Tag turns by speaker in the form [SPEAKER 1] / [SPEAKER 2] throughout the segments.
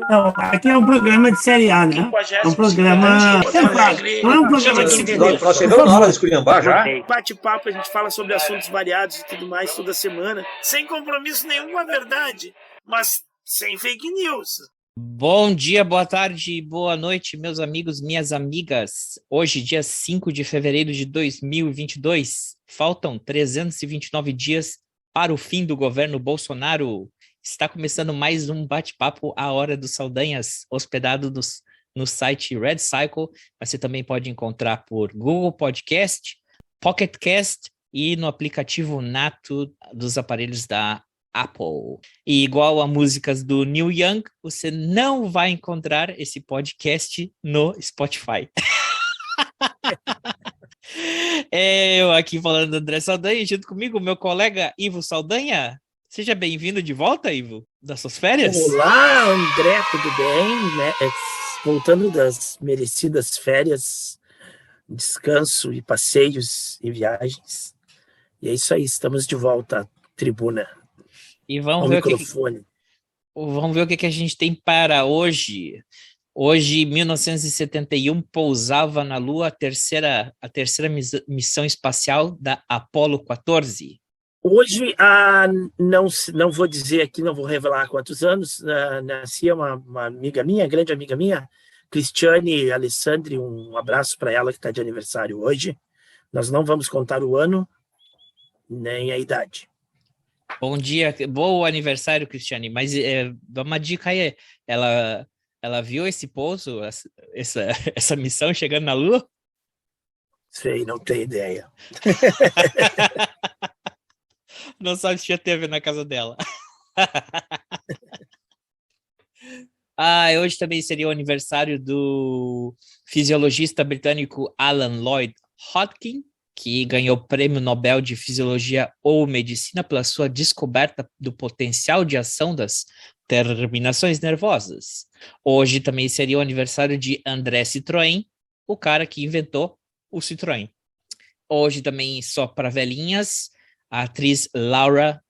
[SPEAKER 1] Não, aqui é um programa de série A, né? É um programa temporário. Não é um programa de entender.
[SPEAKER 2] Nós chegamos na hora de esculhambar já.
[SPEAKER 3] Bate-papo, a gente fala sobre assuntos variados e tudo mais toda semana, sem compromisso nenhum com a verdade, mas sem fake news.
[SPEAKER 4] Bom dia, boa tarde, boa noite, meus amigos, minhas amigas. Hoje, dia 5 de fevereiro de 2022, faltam 329 dias para o fim do governo Bolsonaro. Está começando mais um bate-papo à hora dos Saldanhas, hospedado no site Red Cycle. Você também pode encontrar por Google Podcast, Pocket Cast e no aplicativo nato dos aparelhos da Apple. E igual a músicas do Neil Young, você não vai encontrar esse podcast no Spotify. Eu aqui falando André Saldanha, junto comigo, meu colega Ivo Saldanha. Seja bem-vindo de volta, Ivo, das suas férias.
[SPEAKER 3] Olá, André, tudo bem? Né? Voltando das merecidas férias, descanso e passeios e viagens. E é isso aí, estamos de volta à tribuna.
[SPEAKER 4] E vamos ver o que a gente tem para hoje. Hoje, em 1971, pousava na Lua a terceira missão espacial da Apollo 14.
[SPEAKER 3] Hoje, não vou dizer aqui, não vou revelar quantos anos, nascia uma amiga minha, grande amiga minha, Cristiane Alessandri, um abraço para ela que está de aniversário hoje. Nós não vamos contar o ano, nem a idade.
[SPEAKER 4] Bom dia, bom aniversário, Cristiane, mas dá uma dica aí, ela viu esse pouso, essa missão chegando na Lua?
[SPEAKER 3] Sei, não tenho ideia.
[SPEAKER 4] Não sabe se tinha TV na casa dela. Hoje também seria o aniversário do fisiologista britânico Alan Lloyd Hodgkin, que ganhou o Prêmio Nobel de Fisiologia ou Medicina pela sua descoberta do potencial de ação das terminações nervosas. Hoje também seria o aniversário de André Citroën, o cara que inventou o Citroën. Hoje também, só para velhinhas, a atriz Laura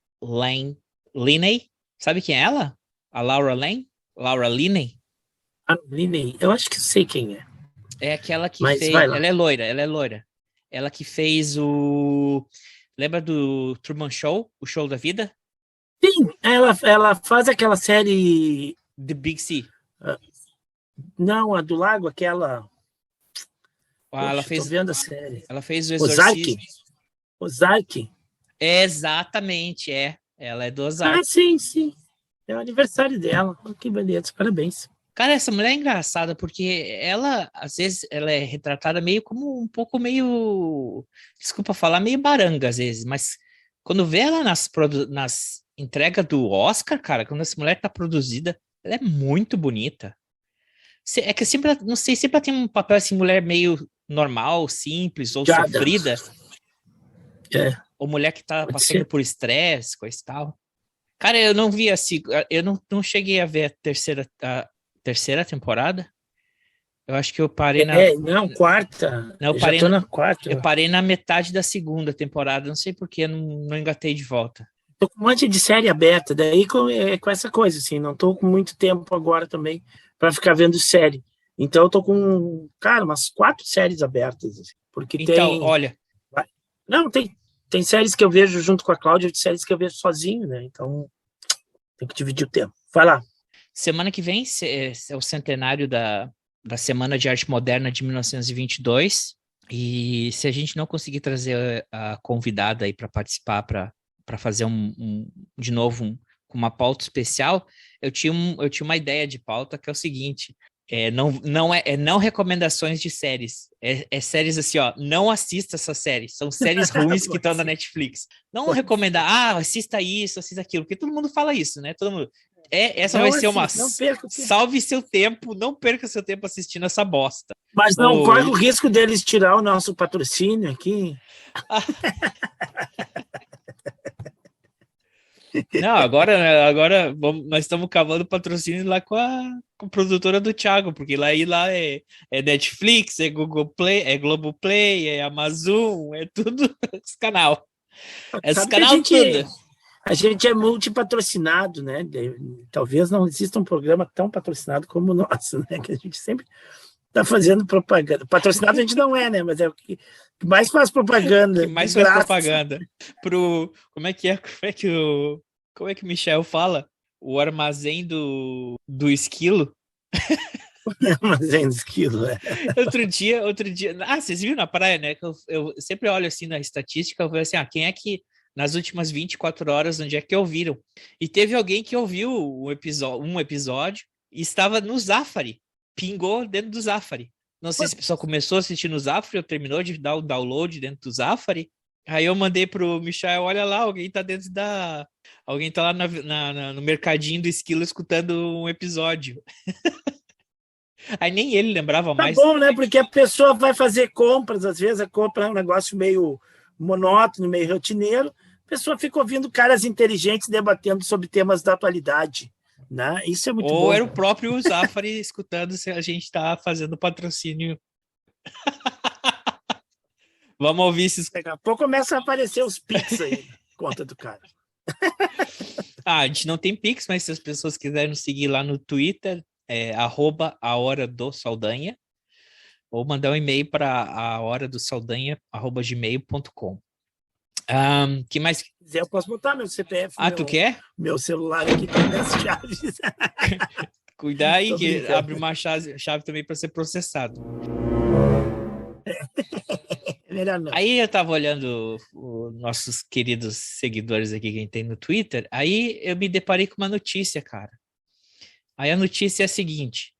[SPEAKER 4] Linney. Sabe quem é ela? A Laura Linney?
[SPEAKER 3] A Linney, eu acho que sei quem é.
[SPEAKER 4] É aquela que
[SPEAKER 3] Mas
[SPEAKER 4] fez... Ela é loira. Ela que fez o... Lembra do Truman Show? O Show da Vida?
[SPEAKER 3] Sim, ela faz aquela série...
[SPEAKER 4] The Big Sea.
[SPEAKER 3] Não, a do Lago, aquela...
[SPEAKER 4] Ela fez...
[SPEAKER 3] Tô vendo a série.
[SPEAKER 4] Ela fez o Exorcista.
[SPEAKER 3] Ozark.
[SPEAKER 4] Exatamente, Ela é do Ozark.
[SPEAKER 3] Ah, sim. É o aniversário dela. Que beleza, parabéns.
[SPEAKER 4] Cara, essa mulher é engraçada, porque ela, às vezes, ela é retratada meio como um pouco meio... Desculpa falar, meio baranga, às vezes. Mas quando vê ela nas entregas do Oscar, cara, quando essa mulher tá produzida, ela é muito bonita. É que sempre, não sei, sempre ela tem um papel assim, mulher meio normal, simples, ou sofrida. Ou mulher que tá passando por estresse, coisa e tal. Cara, eu não vi assim, eu não cheguei a ver a terceira temporada. Eu acho que eu parei na...
[SPEAKER 3] quarta.
[SPEAKER 4] Não, eu
[SPEAKER 3] tô na quarta.
[SPEAKER 4] Eu parei na metade da segunda temporada, não sei porquê, não engatei de volta.
[SPEAKER 3] Tô com um monte de série aberta, daí com essa coisa, assim, não tô com muito tempo agora também para ficar vendo série. Então eu tô com, cara, umas 4 séries abertas, assim, porque
[SPEAKER 4] então, olha...
[SPEAKER 3] Não, tem séries que eu vejo junto com a Cláudia e séries que eu vejo sozinho, né? Então tem que dividir o tempo. Vai lá.
[SPEAKER 4] Semana que vem é o centenário da Semana de Arte Moderna de 1922, e se a gente não conseguir trazer a convidada aí para participar, para fazer de novo uma pauta especial, eu tinha uma ideia de pauta que é o seguinte: não recomendações de séries, é séries assim, ó, não assista essa série, são séries ruins que estão na Netflix. Não recomendar, assista isso, assista aquilo, porque todo mundo fala isso, né? Todo mundo... Essa não vai ser uma... Salve seu tempo, não perca seu tempo assistindo essa bosta.
[SPEAKER 3] Mas não corre o risco deles tirar o nosso patrocínio aqui.
[SPEAKER 4] Não, agora nós estamos cavando patrocínio lá com a produtora do Thiago, porque lá é Netflix, é Google Play, é Globoplay, é Amazon, é tudo esse canal. Esse canal tudo.
[SPEAKER 3] A gente é multipatrocinado, né? Talvez não exista um programa tão patrocinado como o nosso, né? Que a gente sempre está fazendo propaganda. Patrocinado a gente não é, né? Mas é o que mais faz propaganda.
[SPEAKER 4] Que mais faz propaganda. Como é que o Michel fala? O armazém do esquilo.
[SPEAKER 3] Armazém do esquilo, é.
[SPEAKER 4] Outro dia. Vocês viram na praia, né? Que eu sempre olho assim na estatística, eu vejo assim, quem é que nas últimas 24 horas, onde é que ouviram? E teve alguém que ouviu um episódio e estava no Zafari. Pingou dentro do Zafari. Não sei se a pessoa começou a assistir no Zafari ou terminou de dar o download dentro do Zafari. Aí eu mandei pro Michel, olha lá, alguém tá dentro da... Alguém tá lá no mercadinho do esquilo escutando um episódio. Aí nem ele lembrava mais.
[SPEAKER 3] Tá bom, né? Porque a pessoa vai fazer compras, às vezes a compra é um negócio meio monótono, meio rotineiro. A pessoa fica ouvindo caras inteligentes debatendo sobre temas da atualidade. Né? Isso é muito bom.
[SPEAKER 4] Ou era o próprio Zafari escutando se a gente tá fazendo patrocínio. Vamos ouvir esses...
[SPEAKER 3] Daqui a pouco começa a aparecer os Pix aí, conta do cara.
[SPEAKER 4] A gente não tem Pix, mas se as pessoas quiserem nos seguir lá no Twitter, @ahoradosaldanha, ou mandar um e-mail para ahoradosaldanha@gmail.com. Que mais?
[SPEAKER 3] Se quiser, eu posso botar meu CPF.
[SPEAKER 4] Tu quer?
[SPEAKER 3] Meu celular aqui tem as chaves.
[SPEAKER 4] Cuidar aí que abre uma chave também para ser processado.
[SPEAKER 3] Melhor não.
[SPEAKER 4] Aí eu tava olhando os nossos queridos seguidores aqui que a gente tem no Twitter, aí eu me deparei com uma notícia, cara. Aí a notícia é a seguinte: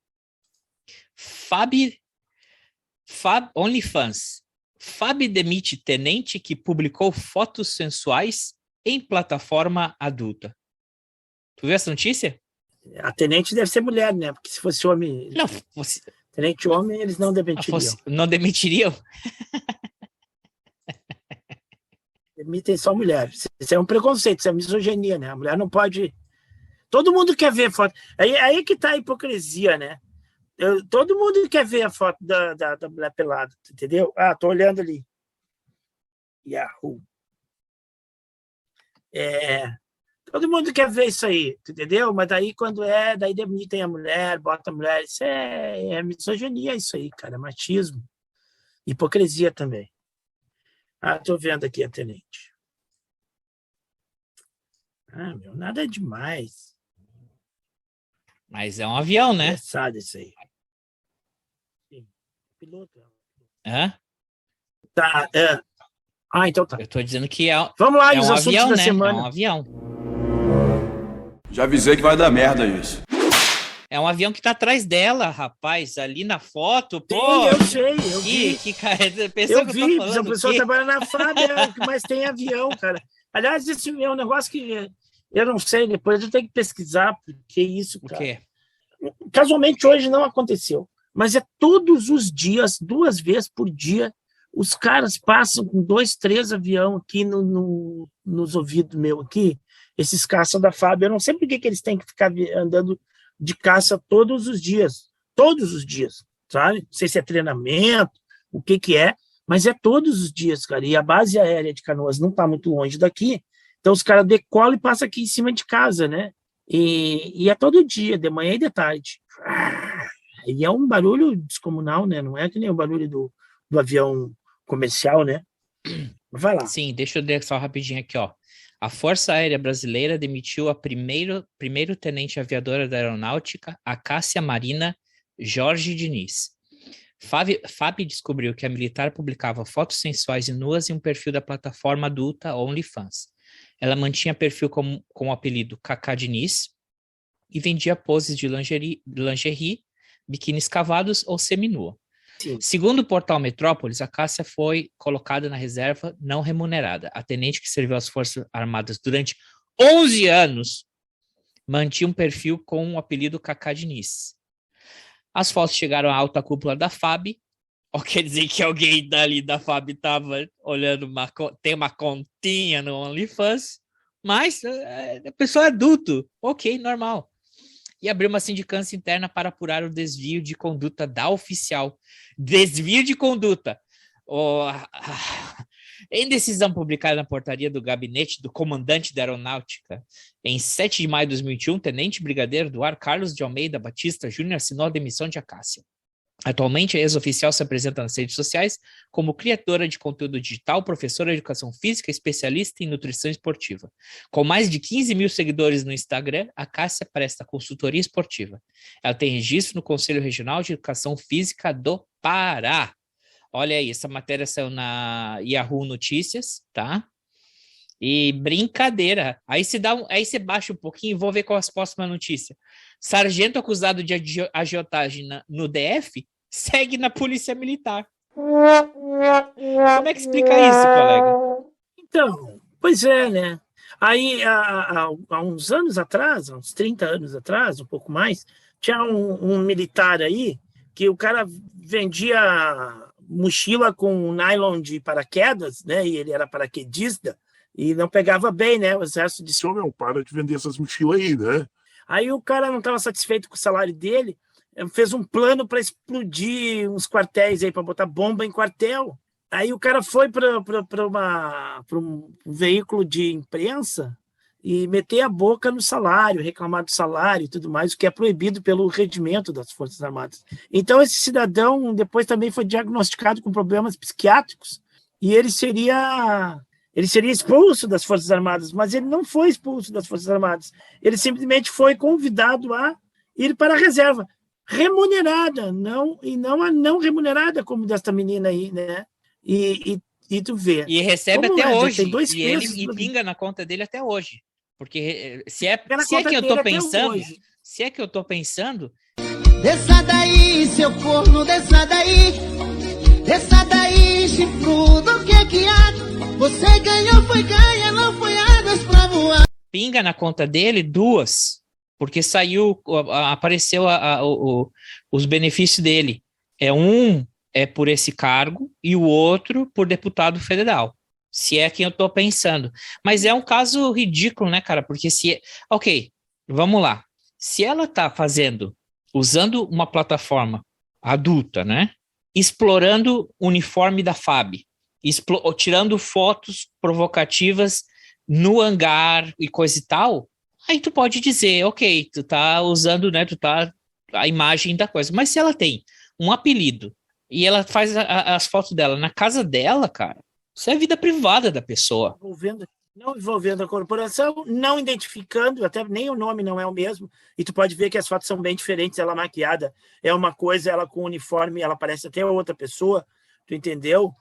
[SPEAKER 4] OnlyFans. Fábio demite tenente que publicou fotos sensuais em plataforma adulta. Tu viu essa notícia?
[SPEAKER 3] A tenente deve ser mulher, né? Porque se fosse homem...
[SPEAKER 4] Não,
[SPEAKER 3] tenente homem, eles não demitiriam.
[SPEAKER 4] Não demitiriam?
[SPEAKER 3] Demitem só mulher. Isso é um preconceito, isso é misoginia, né? A mulher não pode... Todo mundo quer ver foto. Aí que tá a hipocrisia, né? Todo mundo quer ver a foto da mulher pelada, entendeu? Tô olhando ali. Yahoo. Todo mundo quer ver isso aí, entendeu? Mas daí daí demitem a mulher, bota a mulher. Isso é misoginia, isso aí, cara. É machismo. Hipocrisia também. Tô vendo aqui a tenente. Nada é demais.
[SPEAKER 4] Mas é um avião, né?
[SPEAKER 3] Engraçado isso aí. Sim. Piloto. Tá. Então tá.
[SPEAKER 4] Eu tô dizendo que
[SPEAKER 3] Vamos lá,
[SPEAKER 4] os
[SPEAKER 3] assuntos
[SPEAKER 4] avião,
[SPEAKER 3] da
[SPEAKER 4] né?
[SPEAKER 3] semana.
[SPEAKER 4] É um avião.
[SPEAKER 2] Já avisei que vai dar merda isso.
[SPEAKER 4] É um avião que tá atrás dela, rapaz. Ali na foto, pô.
[SPEAKER 3] Sim, eu sei, eu vi.
[SPEAKER 4] Que cara,
[SPEAKER 3] Eu vi, a pessoa trabalha na FAB, o que mais tem avião, cara. Aliás, esse é um negócio que eu não sei, depois eu tenho que pesquisar, porque isso, cara.
[SPEAKER 4] O quê?
[SPEAKER 3] Casualmente hoje não aconteceu, mas é todos os dias, 2 vezes por dia, os caras passam com 2, 3 aviões aqui nos ouvidos meu aqui, esses caças da FAB. Eu não sei por que eles têm que ficar andando de caça todos os dias, sabe? Não sei se é treinamento, o que é, mas é todos os dias, cara. E a base aérea de Canoas não está muito longe daqui, então os caras decolam e passam aqui em cima de casa, né? E é todo dia, de manhã e de tarde. E é um barulho descomunal, né? Não é que nem o barulho do avião comercial, né? Vai lá.
[SPEAKER 4] Sim, deixa eu ler só rapidinho aqui, ó. A Força Aérea Brasileira demitiu a primeiro tenente aviadora da Aeronáutica, a Cássia Marina Jorge Diniz. Fábio descobriu que a militar publicava fotos sensuais e nuas em um perfil da plataforma adulta OnlyFans. Ela mantinha perfil com o apelido Cacá Diniz e vendia poses de lingerie, biquínis cavados ou seminua.
[SPEAKER 3] Sim.
[SPEAKER 4] Segundo o portal Metrópolis, a Cássia foi colocada na reserva não remunerada. A tenente que serviu às Forças Armadas durante 11 anos mantinha um perfil com o apelido Cacá Diniz. As fotos chegaram à alta cúpula da FAB. Quer dizer que alguém dali da FAB estava olhando, tem uma continha no OnlyFans, mas a pessoa é adulto, ok, normal. E abriu uma sindicância interna para apurar o desvio de conduta da oficial. Desvio de conduta. Em decisão publicada na portaria do gabinete do comandante da Aeronáutica, em 7 de maio de 2021, Tenente Brigadeiro do Ar Carlos de Almeida Batista Júnior assinou a demissão de Acácia. Atualmente, a ex-oficial se apresenta nas redes sociais como criadora de conteúdo digital, professora de educação física, especialista em nutrição esportiva. Com mais de 15 mil seguidores no Instagram, a Cássia presta consultoria esportiva. Ela tem registro no Conselho Regional de Educação Física do Pará. Olha aí, essa matéria saiu na Yahoo Notícias, tá? E brincadeira. Aí você baixa um pouquinho e vou ver qual é a próxima notícia. Sargento acusado de agiotagem no DF segue na Polícia Militar. Como é que explica isso, colega?
[SPEAKER 3] Então, pois é, né? Aí, há uns anos atrás, uns 30 anos atrás, um pouco mais, tinha um militar aí que o cara vendia mochila com nylon de paraquedas, né? E ele era paraquedista e não pegava bem, né? O exército disse:
[SPEAKER 5] Ô, meu, para de vender essas mochilas aí, né?
[SPEAKER 3] Aí o cara não estava satisfeito com o salário dele, fez um plano para explodir uns quartéis aí, para botar bomba em quartel. Aí o cara foi para um veículo de imprensa e meter a boca no salário, reclamar do salário e tudo mais, o que é proibido pelo regimento das Forças Armadas. Então esse cidadão depois também foi diagnosticado com problemas psiquiátricos e ele seria expulso das Forças Armadas, mas ele não foi expulso das Forças Armadas. Ele simplesmente foi convidado a ir para a reserva, remunerada, não a não remunerada como desta menina aí, né? E tu vê.
[SPEAKER 4] E recebe
[SPEAKER 3] Como
[SPEAKER 4] até hoje.
[SPEAKER 3] tem dois
[SPEAKER 4] E ele
[SPEAKER 3] preços,
[SPEAKER 4] pinga na conta dele até hoje. Porque se é
[SPEAKER 3] na
[SPEAKER 4] que
[SPEAKER 3] conta
[SPEAKER 4] eu
[SPEAKER 3] dele
[SPEAKER 4] tô
[SPEAKER 3] até
[SPEAKER 4] pensando,
[SPEAKER 3] hoje.
[SPEAKER 4] se é que eu tô pensando,
[SPEAKER 6] Desça daí, seu corno, desça daí. Desça daí, chifrudo, que há? Você ganhou, foi ganha, não foi asas pra voar.
[SPEAKER 4] pinga na conta dele duas, porque apareceu os benefícios dele. Um é por esse cargo e o outro por deputado federal. Se é quem eu tô pensando. Mas é um caso ridículo, né, cara? Porque ok, vamos lá. Se ela tá usando uma plataforma adulta, né? Explorando o uniforme da FAB, tirando fotos provocativas no hangar e coisa e tal, aí tu pode dizer, ok, tu tá usando, né, a imagem da coisa. Mas se ela tem um apelido e ela faz as fotos dela na casa dela, cara, isso é vida privada da pessoa.
[SPEAKER 3] Não envolvendo a corporação, não identificando, até nem o nome não é o mesmo, e tu pode ver que as fotos são bem diferentes, ela maquiada é uma coisa, ela com uniforme, ela parece até outra pessoa, tu entendeu?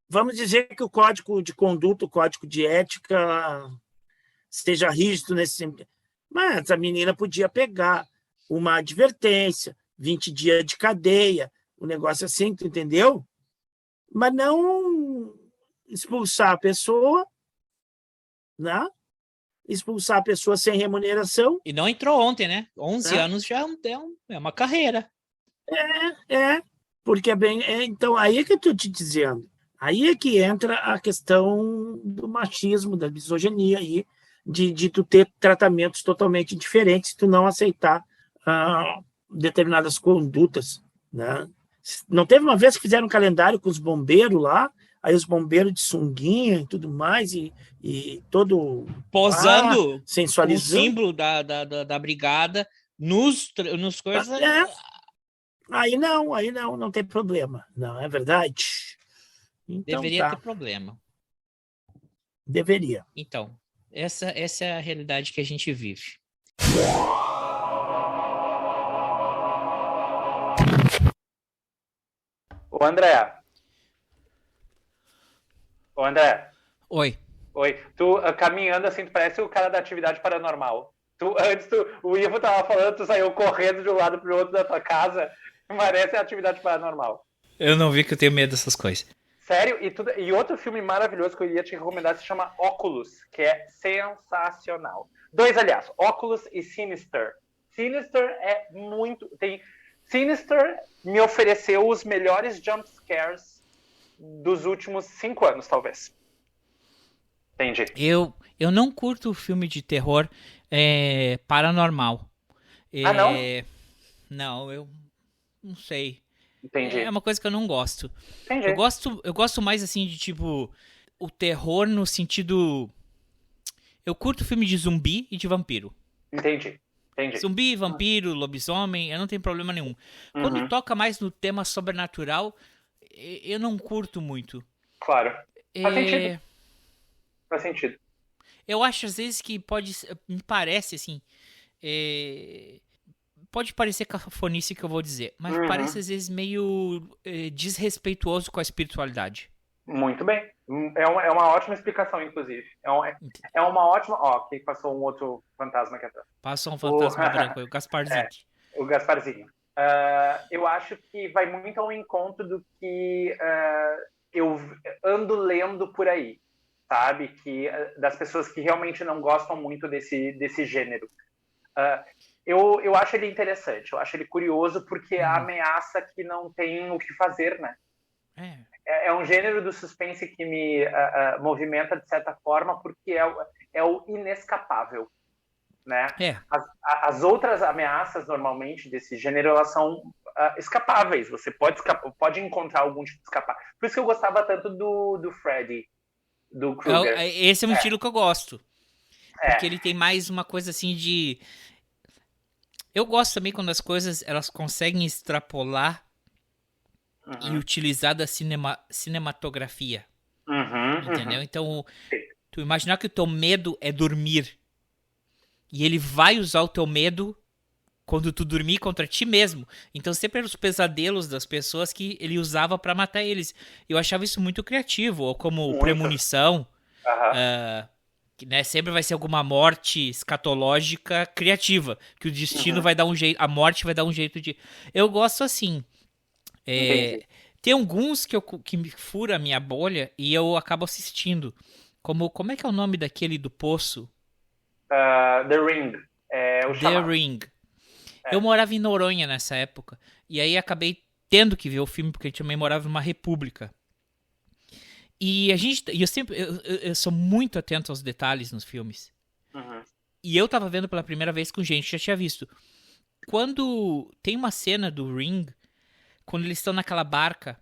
[SPEAKER 3] Vamos dizer que o código de conduta, o código de ética esteja rígido nesse sentido, mas a menina podia pegar uma advertência, 20 dias de cadeia, um negócio assim, tu entendeu? Mas não expulsar a pessoa, né? Expulsar a pessoa sem remuneração.
[SPEAKER 4] E não entrou ontem, né? 11 anos já é uma carreira.
[SPEAKER 3] Porque então, aí é que eu estou te dizendo. Aí é que entra a questão do machismo, da misoginia aí, de tu ter tratamentos totalmente diferentes se tu não aceitar determinadas condutas, né? Não teve uma vez que fizeram um calendário com os bombeiros lá, aí os bombeiros de sunguinha e tudo mais, e todo
[SPEAKER 4] posando
[SPEAKER 3] sensualizando.
[SPEAKER 4] O símbolo da brigada nos coisas.
[SPEAKER 3] Aí não tem problema. Não, é verdade. Então,
[SPEAKER 4] deveria ter problema.
[SPEAKER 3] Deveria.
[SPEAKER 4] Então, essa é a realidade que a gente vive.
[SPEAKER 7] Ô André.
[SPEAKER 4] Oi.
[SPEAKER 7] Tu caminhando assim, tu parece o cara da atividade paranormal. O Ivo tava falando, tu saiu correndo de um lado pro outro da tua casa. Parece a atividade paranormal.
[SPEAKER 4] Eu não vi, que eu tenho medo dessas coisas.
[SPEAKER 7] Sério? E outro filme maravilhoso que eu ia te recomendar se chama Oculus, que é sensacional. 2, aliás, Oculus e Sinister. Sinister é muito... Sinister me ofereceu os melhores jump scares dos últimos 5 anos, talvez. Entendi.
[SPEAKER 4] Eu não curto filme de terror paranormal.
[SPEAKER 7] Não?
[SPEAKER 4] Não, eu não sei.
[SPEAKER 7] Entendi.
[SPEAKER 4] É uma coisa que eu não gosto.
[SPEAKER 7] Entendi.
[SPEAKER 4] Eu gosto mais, assim, de, tipo, o terror no sentido... Eu curto filme de zumbi e de vampiro.
[SPEAKER 7] Entendi.
[SPEAKER 4] Zumbi, vampiro, lobisomem, eu não tenho problema nenhum. Quando toca mais no tema sobrenatural, eu não curto muito.
[SPEAKER 7] Claro. Faz sentido.
[SPEAKER 4] Eu acho, às vezes, que me parece, assim... Pode parecer cafonice que eu vou dizer, mas parece, às vezes, meio desrespeituoso com a espiritualidade.
[SPEAKER 7] Muito bem. É uma ótima explicação, inclusive. É uma ótima... Ó, que passou um outro fantasma aqui atrás.
[SPEAKER 4] Passou um fantasma branco, o Gasparzinho.
[SPEAKER 7] O Gasparzinho. Eu acho que vai muito ao encontro do que eu ando lendo por aí, sabe? Das pessoas que realmente não gostam muito desse gênero. Eu acho ele interessante, eu acho ele curioso, porque é a ameaça que não tem o que fazer, né? É um gênero do suspense que me movimenta de certa forma, porque é o inescapável, né? As outras ameaças, normalmente, desse gênero, elas são escapáveis. Você pode encontrar algum tipo de escapar. Por isso que eu gostava tanto do Freddy, do Krueger.
[SPEAKER 4] Esse é um estilo que eu gosto. Porque ele tem mais uma coisa assim de... Eu gosto também quando as coisas elas conseguem extrapolar e utilizar da cinematografia. Entendeu? Então, tu imaginar que o teu medo é dormir. E ele vai usar o teu medo quando tu dormir contra ti mesmo. Então, sempre eram os pesadelos das pessoas que ele usava pra matar eles. Eu achava isso muito criativo. Ou como premonição. Que, né, sempre vai ser alguma morte escatológica criativa. Que o destino vai dar um jeito... A morte vai dar um jeito de... Eu gosto assim... Tem alguns que me fura a minha bolha e eu acabo assistindo. Como é que é o nome daquele do poço?
[SPEAKER 7] The Ring.
[SPEAKER 4] The Ring. Eu morava em Noronha nessa época. E aí acabei tendo que ver o filme porque a gente também morava numa república. E eu sou muito atento aos detalhes nos filmes. E eu tava vendo pela primeira vez com gente que já tinha visto. Quando tem uma cena do Ring... Quando eles estão naquela barca,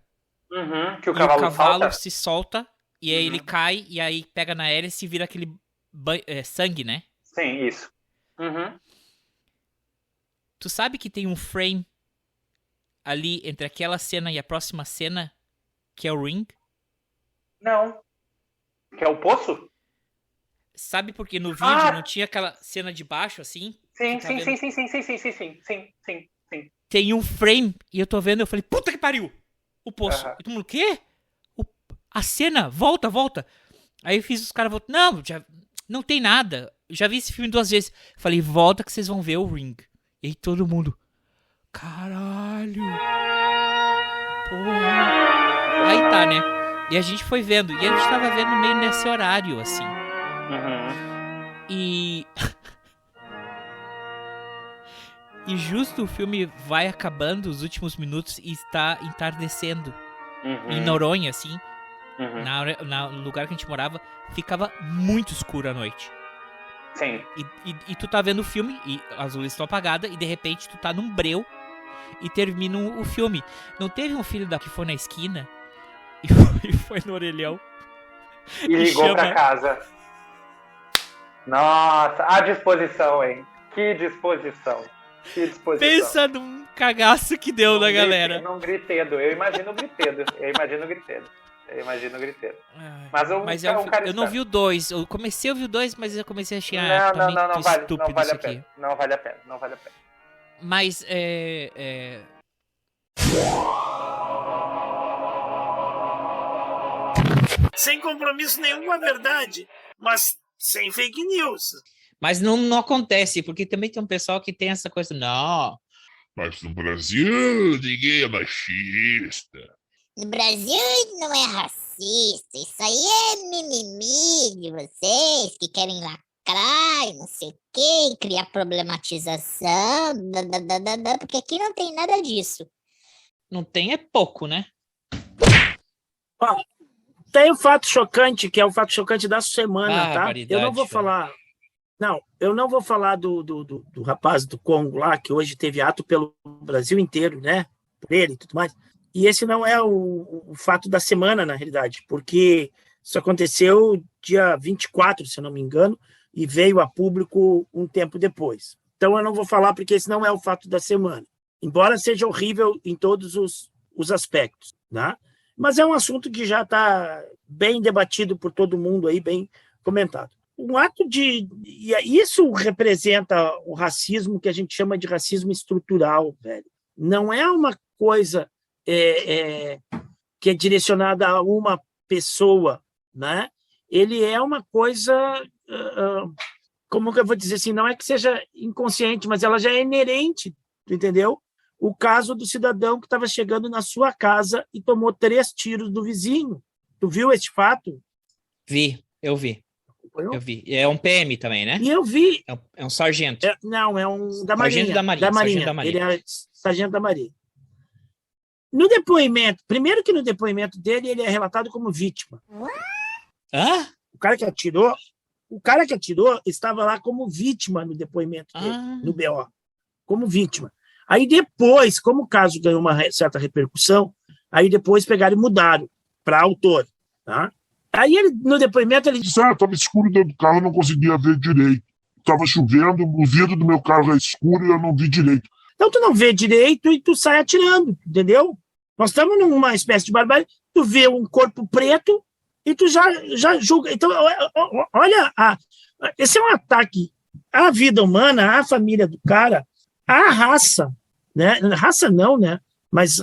[SPEAKER 7] que o
[SPEAKER 4] cavalo se solta, e aí ele cai, e aí pega na hélice e vira aquele sangue, né?
[SPEAKER 7] Sim, isso.
[SPEAKER 4] Tu sabe que tem um frame ali entre aquela cena e a próxima cena, que é o Ring?
[SPEAKER 7] Não. Que é o poço?
[SPEAKER 4] Sabe porque no vídeo não tinha aquela cena de baixo, assim?
[SPEAKER 7] Sim.
[SPEAKER 4] Tem um frame, e eu tô vendo, eu falei, puta que pariu! O poço. E todo mundo, o quê? A cena, volta. Aí eu fiz os caras voltar, não, não tem nada. Já vi esse filme 2 vezes. Falei, volta que vocês vão ver o Ring. E aí todo mundo, caralho! Porra! Aí tá, né? E a gente foi vendo, e a gente tava vendo meio nesse horário, assim. E justo o filme vai acabando os últimos minutos e está entardecendo. Em Noronha, assim, no lugar que a gente morava, ficava muito escuro à noite.
[SPEAKER 7] Sim.
[SPEAKER 4] E tu tá vendo o filme, e as luzes estão apagadas, e de repente tu tá num breu e termina o filme. Não teve um filho que foi na esquina e foi no orelhão
[SPEAKER 7] e ligou pra casa. Nossa, a disposição, hein? Que disposição.
[SPEAKER 4] Pensa num cagaço que deu na galera.
[SPEAKER 7] Num gritedo. Eu imagino o gritedo. Mas
[SPEAKER 4] eu não vi o 2. Eu comecei a ver o 2, mas eu comecei a achar
[SPEAKER 7] não vale,
[SPEAKER 4] estúpido
[SPEAKER 7] não vale
[SPEAKER 4] isso
[SPEAKER 7] a pena.
[SPEAKER 4] aqui.
[SPEAKER 7] Não vale a pena.
[SPEAKER 4] Mas
[SPEAKER 1] Sem compromisso nenhum com a verdade, mas sem fake news.
[SPEAKER 4] Mas não acontece, porque também tem um pessoal que tem essa coisa, não.
[SPEAKER 5] Mas no Brasil ninguém é machista.
[SPEAKER 8] No Brasil não é racista, isso aí é mimimi de vocês que querem lacrar e não sei o que, criar problematização, porque aqui não tem nada disso.
[SPEAKER 4] Não tem é pouco, né?
[SPEAKER 3] Ó, tem um fato chocante, que é o fato chocante da semana, tá? Eu não vou falar... Não, eu não vou falar do rapaz do Congo lá, que hoje teve ato pelo Brasil inteiro, né? Por ele e tudo mais. E esse não é o fato da semana, na realidade, porque isso aconteceu dia 24, se eu não me engano, e veio a público um tempo depois. Então eu não vou falar porque esse não é o fato da semana, embora seja horrível em todos os aspectos, né? Mas é um assunto que já está bem debatido por todo mundo aí, bem comentado. Um ato de... Isso representa o racismo que a gente chama de racismo estrutural, velho. Não é uma coisa que é direcionada a uma pessoa, né? Ele é uma coisa... como que eu vou dizer assim? Não é que seja inconsciente, mas ela já é inerente, entendeu? O caso do cidadão que estava chegando na sua casa e tomou 3 tiros do vizinho. Tu viu esse fato?
[SPEAKER 4] Eu vi. É um PM também, né?
[SPEAKER 3] E eu vi.
[SPEAKER 4] É um sargento.
[SPEAKER 3] Não, é um da
[SPEAKER 4] Sargento
[SPEAKER 3] Marinha.
[SPEAKER 4] da Marinha.
[SPEAKER 3] Ele é sargento da Marinha. No depoimento, primeiro que no depoimento dele, ele é relatado como vítima.
[SPEAKER 4] Hã?
[SPEAKER 3] O cara que atirou estava lá como vítima no depoimento dele, no BO. Como vítima. Aí depois, como o caso ganhou uma certa repercussão, aí depois pegaram e mudaram para autor, tá? Aí ele, no depoimento, ele disse...
[SPEAKER 5] Estava escuro dentro do carro, eu não conseguia ver direito. Estava chovendo, o vidro do meu carro é escuro e eu não vi direito.
[SPEAKER 3] Então tu não vê direito e tu sai atirando, entendeu? Nós estamos numa espécie de barbárie, tu vê um corpo preto e tu já julga. Então, olha, esse é um ataque à vida humana, à família do cara, à raça, né? Raça não, né? Mas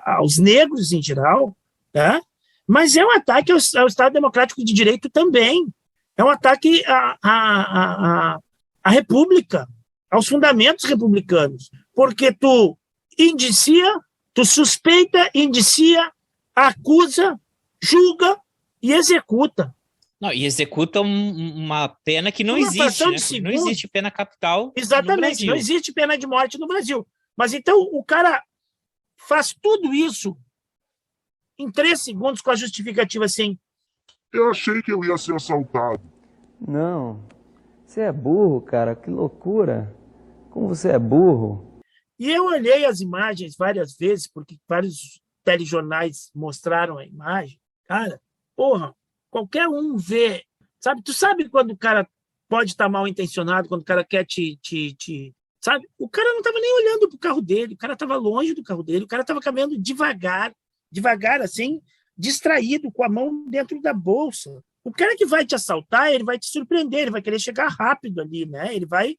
[SPEAKER 3] aos negros em geral, né? Mas é um ataque ao Estado Democrático de Direito também. É um ataque à República, aos fundamentos republicanos. Porque tu indicia, tu suspeita, indicia, acusa, julga e executa.
[SPEAKER 4] Não, e executa uma pena que não existe, né? Não existe pena capital.
[SPEAKER 3] Exatamente, no Brasil. Não existe pena de morte no Brasil. Mas então o cara faz tudo isso em 3 segundos com a justificativa assim.
[SPEAKER 5] Eu achei que eu ia ser assaltado.
[SPEAKER 9] Não, você é burro, cara, que loucura. Como você é burro.
[SPEAKER 3] E eu olhei as imagens várias vezes, porque vários telejornais mostraram a imagem. Cara, porra, qualquer um vê. Sabe, tu sabe quando o cara pode estar mal intencionado, quando o cara quer sabe? O cara não estava nem olhando pro carro dele, o cara estava longe do carro dele, o cara estava caminhando devagar, assim, distraído, com a mão dentro da bolsa. O cara que vai te assaltar, ele vai te surpreender, ele vai querer chegar rápido ali, né? Ele vai,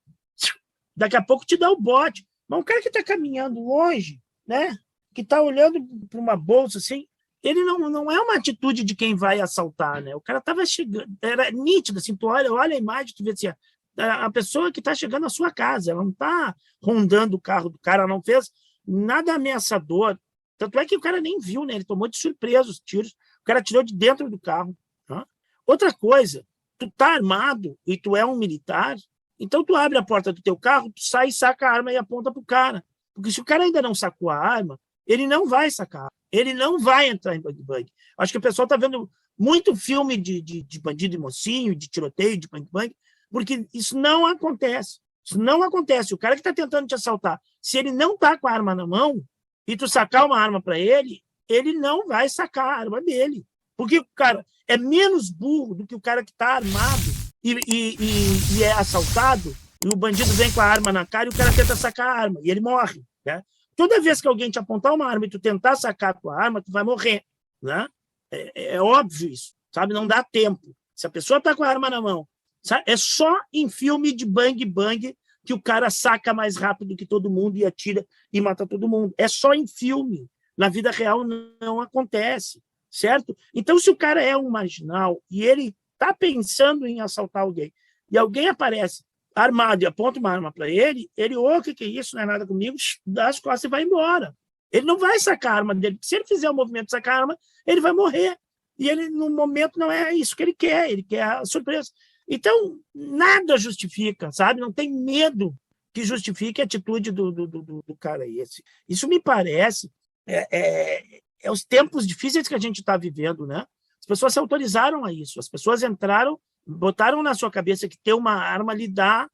[SPEAKER 3] daqui a pouco, te dar o bote. Mas um cara que está caminhando longe, né? Que está olhando para uma bolsa, assim, ele não é uma atitude de quem vai assaltar, né? O cara estava chegando, era nítido, assim, tu olha a imagem, tu vê assim, a pessoa que está chegando à sua casa, ela não está rondando o carro do cara, ela não fez nada ameaçador. Tanto é que o cara nem viu, né? Ele tomou de surpresa os tiros, o cara tirou de dentro do carro. Tá? Outra coisa, tu tá armado e tu é um militar, então tu abre a porta do teu carro, tu sai e saca a arma e aponta pro cara. Porque se o cara ainda não sacou a arma, ele não vai sacar, ele não vai entrar em bang-bang. Acho que o pessoal tá vendo muito filme de bandido e mocinho, de tiroteio, de bang-bang, porque isso não acontece. Isso não acontece. O cara que tá tentando te assaltar, se ele não tá com a arma na mão, e tu sacar uma arma para ele, ele não vai sacar a arma dele. Porque o cara é menos burro do que o cara que está armado e é assaltado, e o bandido vem com a arma na cara e o cara tenta sacar a arma, e ele morre. Né? Toda vez que alguém te apontar uma arma e tu tentar sacar a tua arma, tu vai morrer. Né? É óbvio isso, sabe? Não dá tempo. Se a pessoa está com a arma na mão, sabe? É só em filme de bang-bang que o cara saca mais rápido que todo mundo e atira e mata todo mundo. É só em filme. Na vida real não acontece, certo? Então, se o cara é um marginal e ele está pensando em assaltar alguém, e alguém aparece armado e aponta uma arma para ele, o que é isso? Não é nada comigo, dá as costas e vai embora. Ele não vai sacar a arma dele. Se ele fizer o movimento de sacar a arma, ele vai morrer. E ele, no momento, não é isso que ele quer a surpresa. Então, nada justifica, sabe? Não tem medo que justifique a atitude do cara esse. Isso me parece os tempos difíceis que a gente está vivendo, né? As pessoas se autorizaram a isso. As pessoas entraram, botaram na sua cabeça que ter uma arma lhe dá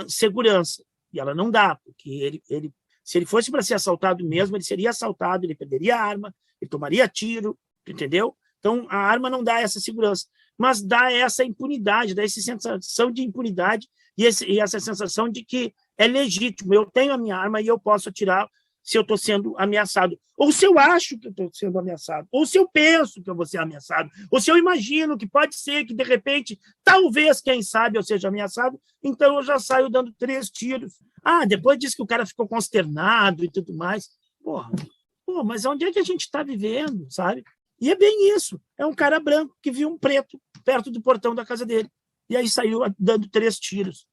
[SPEAKER 3] segurança. E ela não dá, porque ele Se ele fosse para ser assaltado mesmo, ele seria assaltado, ele perderia a arma, ele tomaria tiro, entendeu? Então, a arma não dá essa segurança, mas dá essa impunidade, dá essa sensação de impunidade e essa sensação de que é legítimo. Eu tenho a minha arma e eu posso atirar se eu estou sendo ameaçado. Ou se eu acho que eu estou sendo ameaçado. Ou se eu penso que eu vou ser ameaçado. Ou se eu imagino que pode ser que, de repente, talvez, quem sabe, eu seja ameaçado, então eu já saio dando 3 tiros. Depois diz que o cara ficou consternado e tudo mais. Mas onde é que a gente está vivendo, sabe? E é bem isso. É um cara branco que viu um preto perto do portão da casa dele. E aí saiu dando 3 tiros.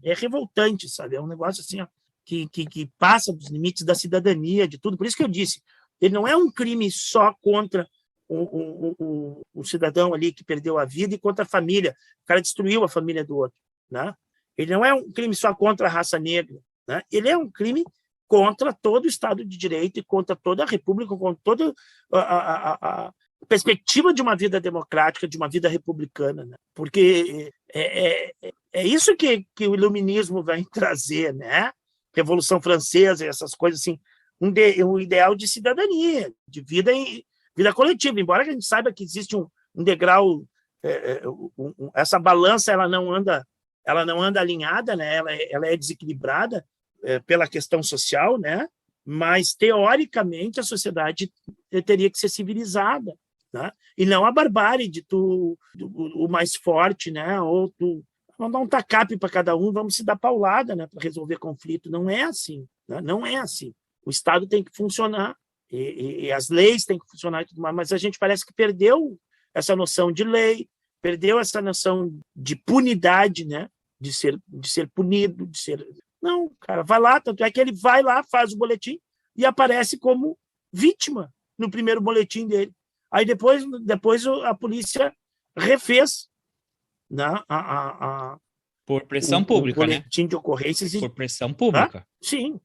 [SPEAKER 3] É revoltante, sabe? É um negócio assim, ó, que passa dos limites da cidadania, de tudo. Por isso que eu disse, ele não é um crime só contra o cidadão ali que perdeu a vida e contra a família. O cara destruiu a família do outro, né? Ele não é um crime só contra a raça negra, né? Ele é um crime contra todo o Estado de Direito e contra toda a República, contra toda a perspectiva de uma vida democrática, de uma vida republicana, né? Porque é isso que o iluminismo vai trazer, né? Revolução Francesa, essas coisas assim, um ideal de cidadania, de vida coletiva, embora a gente saiba que existe um degrau, essa balança ela não anda alinhada, né? Ela é desequilibrada pela questão social, né? Mas teoricamente a sociedade teria que ser civilizada, né? E não a barbárie de o mais forte, né? Ou vamos dar um tacape para cada um, vamos se dar paulada, né, para resolver conflito. Não é assim, né? Não é assim. O Estado tem que funcionar e as leis têm que funcionar e tudo mais, mas a gente parece que perdeu essa noção de lei, perdeu essa noção de punidade, né, de ser punido, de ser... Não, cara, vai lá, tanto é que ele vai lá, faz o boletim e aparece como vítima no primeiro boletim dele. Aí depois a polícia refez, né,
[SPEAKER 4] por pressão pública, né?
[SPEAKER 3] Boletim de ocorrências.
[SPEAKER 4] Por pressão pública.
[SPEAKER 3] Sim,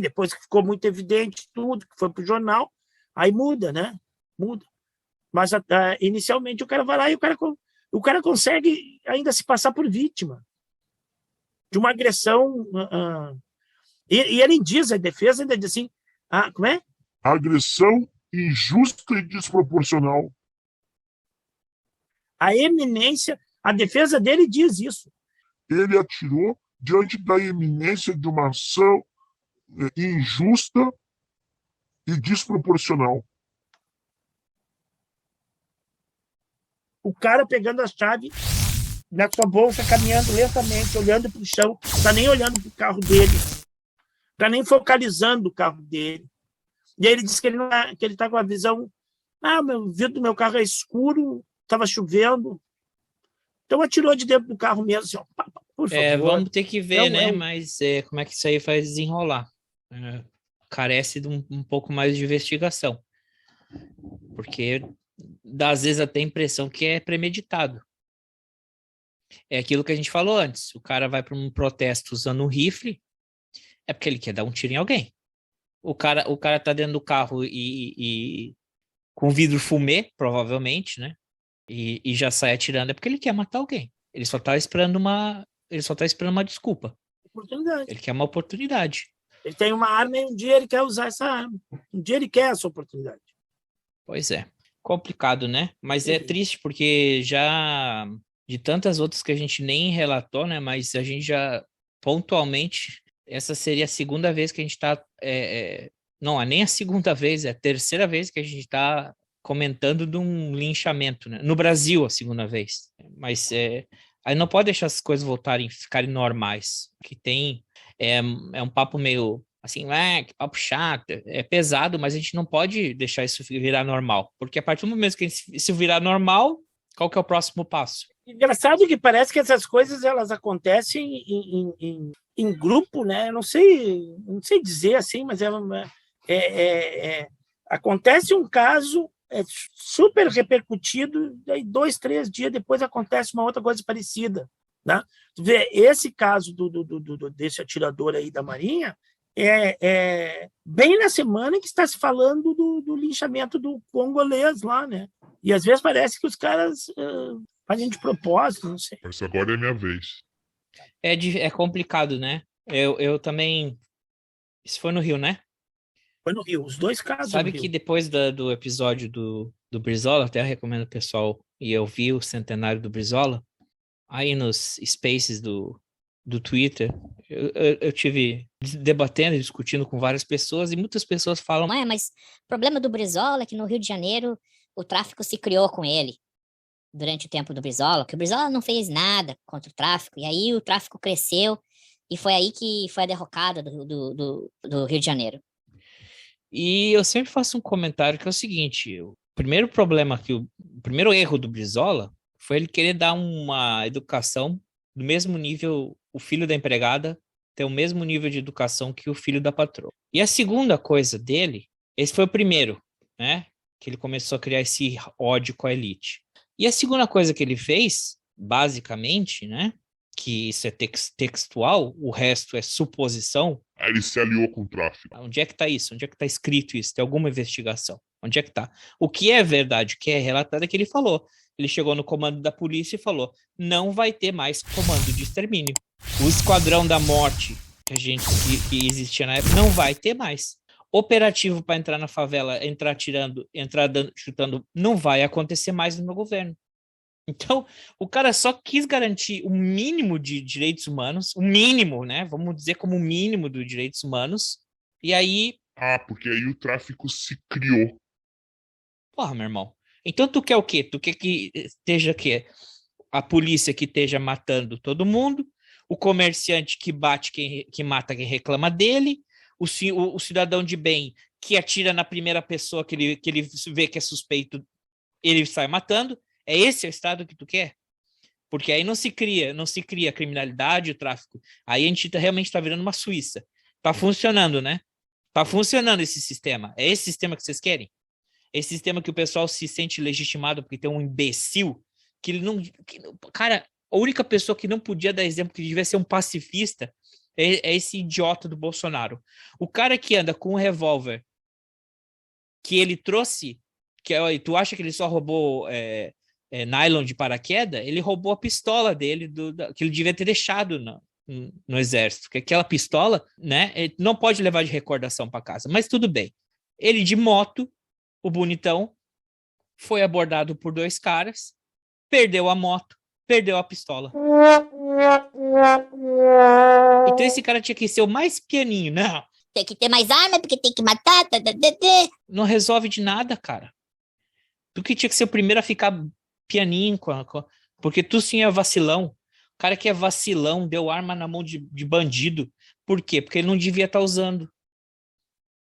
[SPEAKER 3] depois que ficou muito evidente tudo, que foi para o jornal, aí muda, né? Muda. Mas inicialmente o cara vai lá e o cara consegue ainda se passar por vítima de uma agressão. E ele diz, a defesa ainda diz assim, como é?
[SPEAKER 5] Agressão injusta e desproporcional.
[SPEAKER 3] A eminência, a defesa dele diz isso.
[SPEAKER 5] Ele atirou diante da eminência de uma ação injusta e desproporcional.
[SPEAKER 3] O cara pegando a chave na sua bolsa, caminhando lentamente, olhando para o chão, não está nem olhando para o carro dele, não está nem focalizando o carro dele. E aí ele diz que ele está com a visão, o vidro do meu carro é escuro, estava chovendo, então atirou de dentro do carro mesmo, assim, ó, por favor.
[SPEAKER 4] Vamos ter que ver, né? Mas como é que isso aí vai desenrolar? Carece de um pouco mais de investigação, porque dá às vezes até a impressão que é premeditado. É aquilo que a gente falou antes, o cara vai para um protesto usando um rifle, é porque ele quer dar um tiro em alguém. O cara tá dentro do carro e com vidro fumê, provavelmente, né? E já sai atirando, é porque ele quer matar alguém. Ele só tá esperando uma desculpa.
[SPEAKER 3] Oportunidade.
[SPEAKER 4] Ele quer uma oportunidade.
[SPEAKER 3] Ele tem uma arma e um dia ele quer usar essa arma. Um dia ele quer essa oportunidade.
[SPEAKER 4] Pois é. Complicado, né? Mas é triste porque já de tantas outras que a gente nem relatou, né? Mas a gente já pontualmente, essa seria a segunda vez que a gente tá... não, nem a segunda vez, é a terceira vez que a gente tá comentando de um linchamento, né? No Brasil, a segunda vez. Mas aí não pode deixar as coisas ficarem normais. Que tem... É um papo meio assim, que papo chato, é pesado, mas a gente não pode deixar isso virar normal. Porque a partir do momento que isso virar normal, qual que é o próximo passo?
[SPEAKER 3] Engraçado que parece que essas coisas elas acontecem em grupo, né? Eu não sei dizer assim, mas acontece um caso super repercutido, daí 2, 3 dias depois acontece uma outra coisa parecida, né? Tu vê, esse caso desse atirador aí da Marinha bem na semana que está se falando do linchamento do congolês lá, né? E às vezes parece que os caras fazem de propósito, não sei.
[SPEAKER 5] Mas agora é minha vez.
[SPEAKER 4] É complicado, né? Eu também... Isso foi no Rio, né?
[SPEAKER 3] Foi no Rio, os dois casos
[SPEAKER 4] Sabe
[SPEAKER 3] no Rio.
[SPEAKER 4] que depois do episódio do Brizola, até eu recomendo o pessoal ir ouvir o centenário do Brizola, aí nos spaces do Twitter, eu tive debatendo e discutindo com várias pessoas, e muitas pessoas falam...
[SPEAKER 8] Mas o problema do Brizola é que no Rio de Janeiro o tráfico se criou com ele durante o tempo do Brizola, que o Brizola não fez nada contra o tráfico, e aí o tráfico cresceu, e foi aí que foi a derrocada do Rio de Janeiro.
[SPEAKER 4] E eu sempre faço um comentário que é o seguinte: o primeiro problema, o primeiro erro do Brizola foi ele querer dar uma educação do mesmo nível, o filho da empregada ter o mesmo nível de educação que o filho da patroa. E a segunda coisa dele, esse foi o primeiro, né? Que ele começou a criar esse ódio com a elite. E a segunda coisa que ele fez, basicamente, né? Que isso é textual, o resto é suposição.
[SPEAKER 5] Aí ele se aliou com o tráfico.
[SPEAKER 4] Onde é que está isso? Onde é que está escrito isso? Tem alguma investigação? Onde é que está? O que é verdade, o que é relatado é que ele falou. Ele chegou no comando da polícia e falou: não vai ter mais comando de extermínio. O Esquadrão da Morte que existia na época não vai ter mais. Operativo para entrar na favela, entrar atirando, entrar chutando, não vai acontecer mais no meu governo. Então, o cara só quis garantir o mínimo de direitos humanos, o mínimo, né? Vamos dizer como o mínimo dos direitos humanos. E aí...
[SPEAKER 5] porque aí o tráfico se criou.
[SPEAKER 4] Porra, meu irmão. Então tu quer o quê? Tu quer que esteja quê? A polícia que esteja matando todo mundo, o comerciante que bate que mata quem reclama dele, o cidadão de bem que atira na primeira pessoa que ele vê que é suspeito, ele sai matando. É esse o estado que tu quer? Porque aí não se cria a criminalidade, o tráfico. Aí a gente realmente está virando uma Suíça. Tá funcionando, né? Tá funcionando esse sistema. É esse sistema que vocês querem? Esse sistema que o pessoal se sente legitimado porque tem um imbecil que ele não... Cara, a única pessoa que não podia dar exemplo, que devia ser um pacifista, é esse idiota do Bolsonaro. O cara que anda com um revólver que ele trouxe, tu acha que ele só roubou... nylon de paraquedas, ele roubou a pistola dele, que ele devia ter deixado no exército, porque aquela pistola, né, ele não pode levar de recordação para casa, mas tudo bem. Ele de moto, o bonitão, foi abordado por 2 caras, perdeu a moto, perdeu a pistola. Então esse cara tinha que ser o mais pianinho, não.
[SPEAKER 8] Tem que ter mais arma, porque tem que matar.
[SPEAKER 4] Não resolve de nada, cara. Tu que tinha que ser o primeiro a ficar pianinho, porque tu sim é vacilão. O cara que é vacilão deu arma na mão de bandido. Por quê? Porque ele não devia estar usando.